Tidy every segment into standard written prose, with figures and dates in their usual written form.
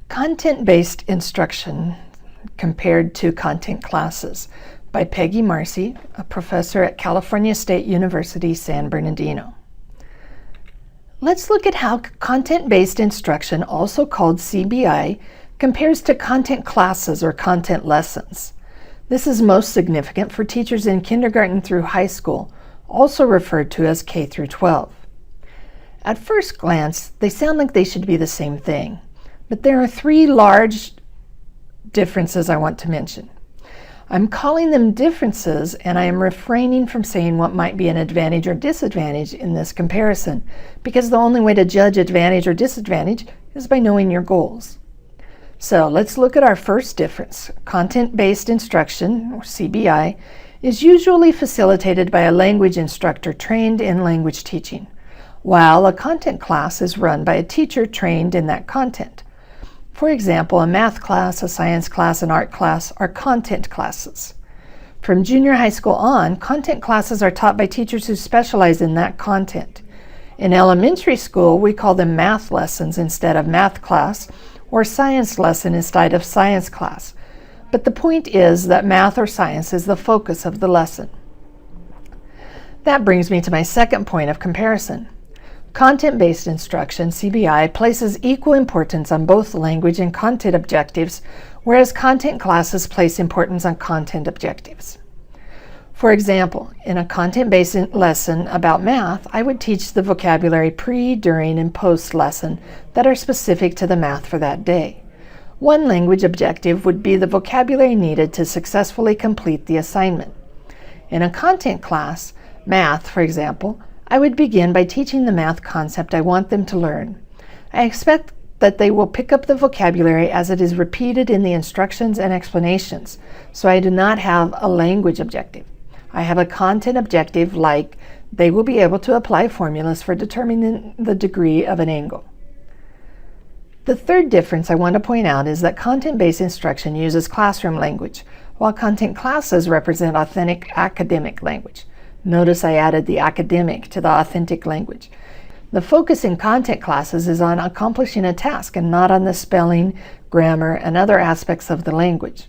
Content-based instruction compared to content classes by Peggy Marcy, a professor at California State University, San Bernardino. Let's look at how content-based instruction, also called CBI, compares to content classes or content lessons. This is most significant for teachers in kindergarten through high school, also referred to as K through 12. At first glance, they sound like they should be the same thing, but there are three large differences I want to mention. I'm calling them differences, and I am refraining from saying what might be an advantage or disadvantage in this comparison, because the only way to judge advantage or disadvantage is by knowing your goals. So let's look at our first difference. Content-based instruction, or CBI, is usually facilitated by a language instructor trained in language teaching, while a content class is run by a teacher trained in that content. For example, a math class, a science class, and art class are content classes. From junior high school on, content classes are taught by teachers who specialize in that content. In elementary school, we call them math lessons instead of math class, or science lesson instead of science class. But the point is that math or science is the focus of the lesson. That brings me to my second point of comparison. Content-based instruction, CBI, places equal importance on both language and content objectives, whereas content classes place importance on content objectives. For example, in a content-based lesson about math, I would teach the vocabulary pre, during, and post lesson that are specific to the math for that day. One language objective would be the vocabulary needed to successfully complete the assignment. In a content class, math, for example, I would begin by teaching the math concept I want them to learn. I expect that they will pick up the vocabulary as it is repeated in the instructions and explanations, so I do not have a language objective. I have a content objective, like they will be able to apply formulas for determining the degree of an angle. The third difference I want to point out is that content-based instruction uses classroom language, while content classes represent authentic academic language. Notice I added the academic to the authentic language. The focus in content classes is on accomplishing a task and not on the spelling, grammar, and other aspects of the language.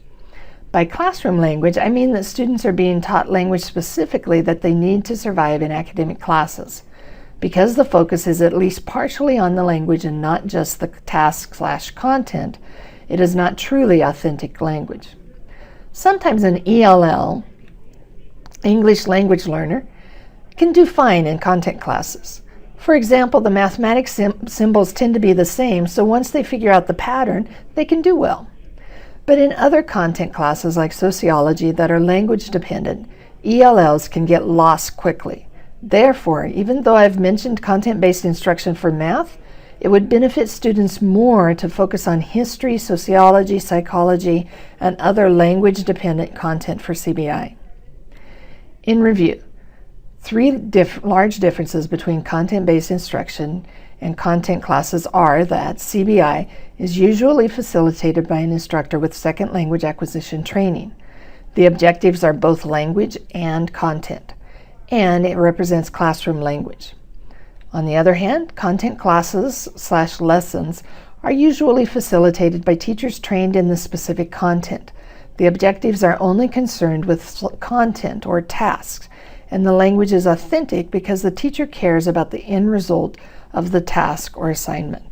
By classroom language, I mean that students are being taught language specifically that they need to survive in academic classes. Because the focus is at least partially on the language and not just the task/content, it is not truly authentic language. Sometimes an ELL, English language learner, can do fine in content classes. For example, the mathematics symbols tend to be the same, so once they figure out the pattern, they can do well. But in other content classes like sociology that are language dependent, ELLs can get lost quickly. Therefore, even though I've mentioned content-based instruction for math, it would benefit students more to focus on history, sociology, psychology, and other language-dependent content for CBI. In review, three large differences between content-based instruction and content classes are that CBI is usually facilitated by an instructor with second language acquisition training. The objectives are both language and content, and it represents classroom language. On the other hand, content classes/lessons are usually facilitated by teachers trained in the specific content. The objectives are only concerned with content or tasks, and the language is authentic because the teacher cares about the end result of the task or assignment.